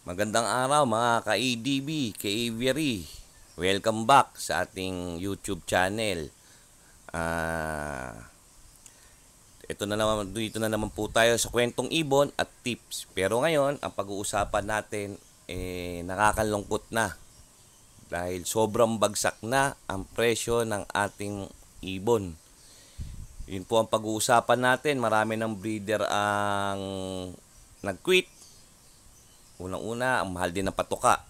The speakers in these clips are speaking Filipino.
Magandang araw mga ka-ADB, ka-Aviary. Welcome back sa ating YouTube channel. Dito na naman po tayo sa kwentong ibon at tips. Pero ngayon, ang pag-uusapan natin nakakalungkot na. Dahil sobrang bagsak na ang presyo ng ating ibon. Yun po ang pag-uusapan natin. Marami ng breeder ang nag-quit. Unang-una, ang mahal din ng patoka.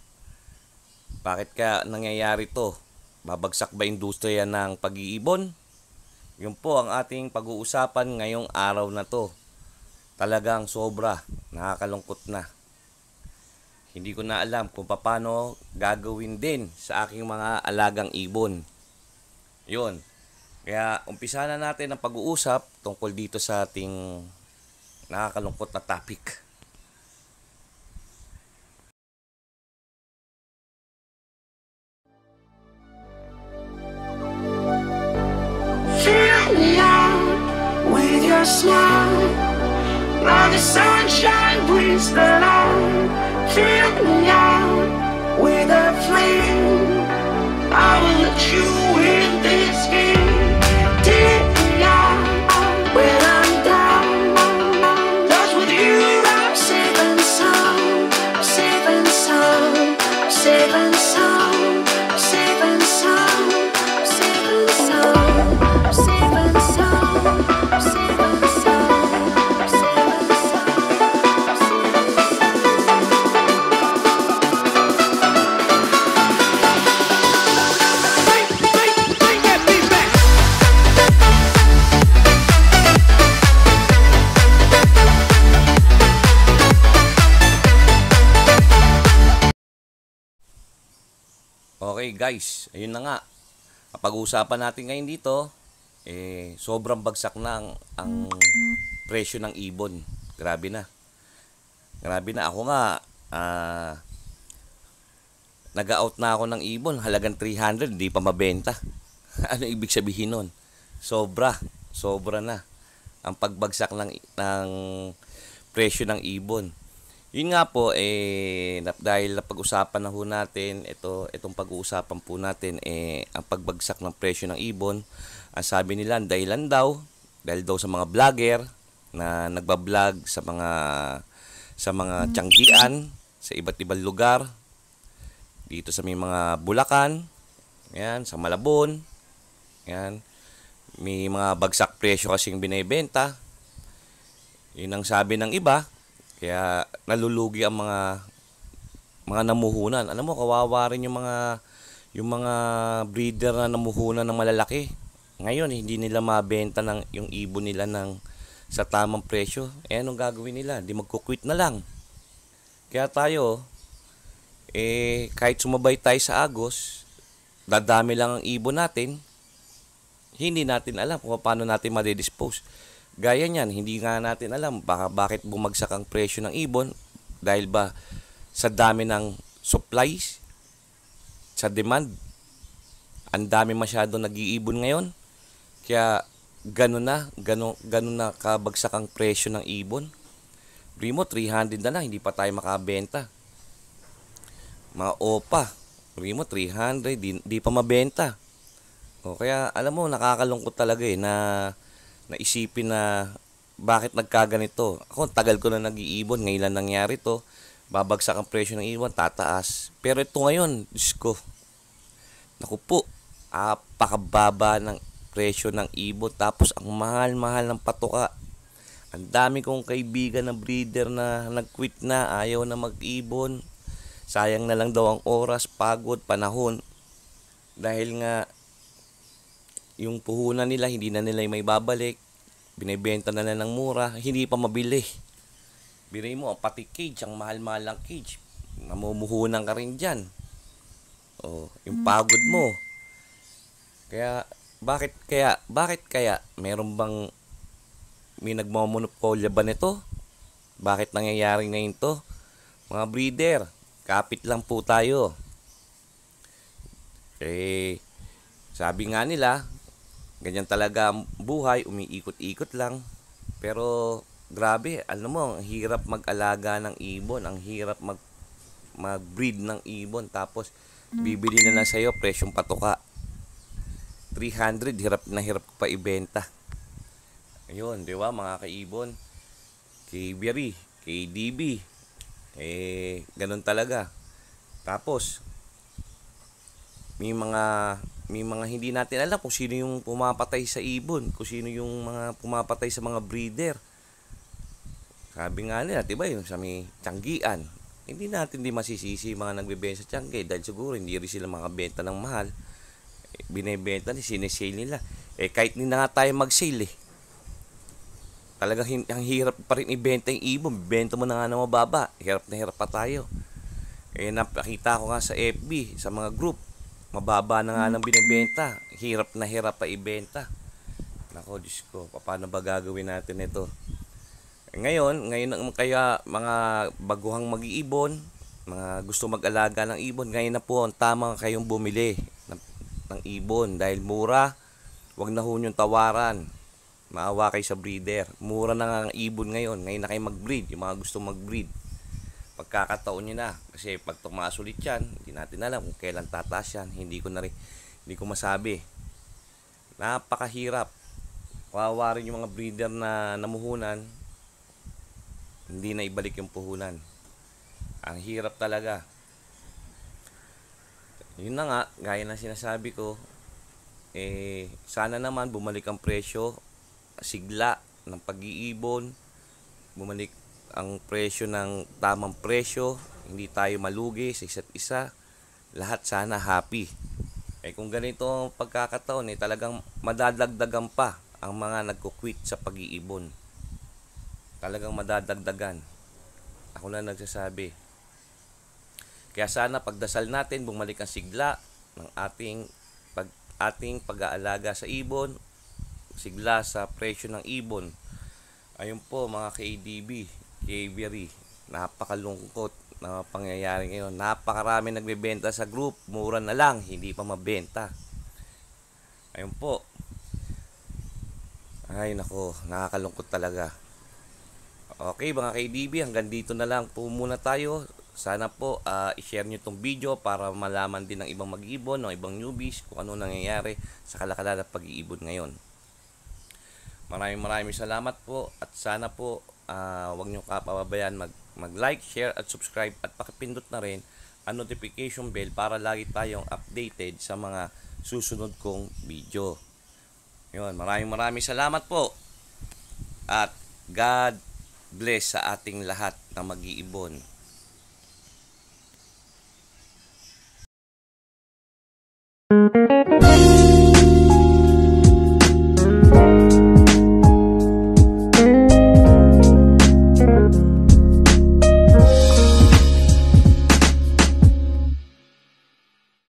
Bakit kaya nangyayari to? Babagsak ba industriya ng pag-iibon? Yun po ang ating pag-uusapan ngayong araw na to. Talagang sobra, nakakalungkot na. Hindi ko na alam kung paano gagawin din sa aking mga alagang ibon. Yun. Kaya umpisa na natin ang pag-uusap tungkol dito sa ating nakakalungkot na topic. Fill me out with your smile. Now the sunshine brings the light. Fill me out with a flame. I will let you in this game. Take me out when I'm down. 'Cause with you I'm safe and sound. I'm safe and sound. I'm safe and sound. I'm safe and sound. I'm safe and sound. I'm safe and sound. I'm safe and sound. I'm safe and sound. Bring that beat back. Okay guys, ayun na nga. Ang pag-uusapan natin ngayon dito, sobrang bagsak na ang presyo ng ibon. Grabe na. Grabe na. Ako nga, nag-out na ako ng ibon. Halagang 300, hindi pa mabenta. Ano ibig sabihin nun? Sobra na ang pagbagsak ng presyo ng ibon. Yun nga po, dahil napag-usapan na ho natin, itong pag-uusapan po natin, ang pagbagsak ng presyo ng ibon. Ang sabi nila, dahil daw sa mga vlogger na nagbablog sa mga tiyanggian, sa iba't ibang lugar, dito sa may mga Bulacan, yan, sa Malabon, yan, may mga bagsak presyo kasing binebenta. Yun ang sabi ng iba. Kaya nalulugi ang mga namuhunan. Alam mo, kawawa rin yung mga breeder na namuhunan ng malalaki. Ngayon, hindi nila mabenta yung ibon nila sa tamang presyo. Anong gagawin nila? Di magkukwit na lang. Kaya tayo, kahit sumabay tayo sa Agos, dadami lang ang ibon natin, hindi natin alam kung paano natin ma-dispose. Gaya niyan, hindi nga natin alam bakit bumagsak ang presyo ng ibon, dahil ba sa dami ng supplies, sa demand. Ang dami masyado nag-iibon ngayon. Kaya ganun na kabagsak ang presyo ng ibon. Primo 300 na lang, hindi pa tayo makabenta. Mga OPA, primo 300, di pa mabenta. Kaya alam mo, nakakalungkot talaga na naisipin na bakit nagkaganito. Ako, tagal ko na nag-iibon. Ngayon lang nangyari to. Babagsak ang presyo ng ibon, tataas. Pero ito ngayon, Diyos ko, naku po, apakababa ng presyo ng ibon. Tapos ang mahal-mahal ng patoka. Ang dami kong kaibigan na breeder na nag-quit na, ayaw na mag-ibon. Sayang na lang daw ang oras, pagod, panahon. Dahil nga, yung puhunan nila, hindi na nila may babalik. Binibenta na lang ng mura, hindi pa mabili. Biray mo, pati cage, ang mahal-mahal ng cage. Namumuhunan ka rin dyan. Yung pagod mo. Kaya, bakit kaya, may nagmamonopolya ba nito? Bakit nangyayari ngayon to? Mga breeder, kapit lang po tayo. Sabi nga nila, ganyan talaga ang buhay, umiikot-ikot lang. Pero grabe, alam mo, ang hirap mag-alaga ng ibon, ang hirap mag-breed ng ibon, tapos bibili na lang sa'yo presyong patuka. 300, hirap na hirap ko pa ibenta. Ayun, di ba mga kaibon? Kay Berry, kay DB, ganun talaga. Tapos, may mga hindi natin alam kung sino yung pumapatay sa ibon, kung sino yung mga pumapatay sa mga breeder. Sabi nga nila, diba, yung sa may tiyanggian, hindi natin masisisi yung mga nagbebenta sa tiyangge dahil siguro hindi rin sila makabenta ng mahal. Binebenta ni sinesale nila. Kahit hindi na nga tayo mag-sale talagang ang hirap pa rin ibenta yung ibon. Benta mo na nga na mababa, hirap na hirap pa tayo. Napakita ko nga sa FB, sa mga group, mababa na nga nang binibenta, hirap na hirap pa ibenta. Nako, Diyos ko, paano ba gagawin natin ito? Ngayon kaya mga baguhang mag-iibon, mga gusto mag-alaga ng ibon, ngayon na po ang tamang kayong bumili ng ibon dahil mura. Wag na ho yung tawaran, maawa kayo sa breeder. Mura na nga ang ibon ngayon na kayo mag-breed, yung mga gusto mag-breed. Pagkakataon nyo na, kasi pag tumaas ulit yan, hindi natin alam kung kailan tataas yan. Hindi ko masabi. Napakahirap. Kawawa rin yung mga breeder na namuhunan, hindi na ibalik yung puhunan. Ang hirap talaga. Yun na nga, gaya na sinasabi ko, sana naman bumalik ang presyo, sigla ng pag-iibon, bumalik ang presyo ng tamang presyo, hindi tayo malugi sa isa't isa, lahat sana happy. Kung ganito ang pagkakataon, talagang madadagdagan pa ang mga nagko-quit sa pag-iibon. Talagang madadagdagan. Ako na nagsasabi. Kaya sana pagdasal natin, bumalik ang sigla ng ating pag-aalaga sa ibon, sigla sa presyo ng ibon. Ayun po mga KDB, Berry, napakalungkot na pangyayari ngayon. Napakarami nagbebenta sa group, mura na lang, hindi pa mabenta. Ayun po. Ay nako, nakakalungkot talaga. Okay mga KDB, hanggang dito na lang po muna tayo. Sana po i-share nyo itong video para malaman din ng ibang mag-iibon, ng ibang newbies kung ano nangyayari sa kalakalan ng pag-iibon ngayon. Maraming salamat po, at sana po huwag nyo kapababayaan mag-like, share at subscribe, at pakipindot na rin ang notification bell para lagi tayong updated sa mga susunod kong video. Yun, maraming salamat po, at God bless sa ating lahat na mag-iibon.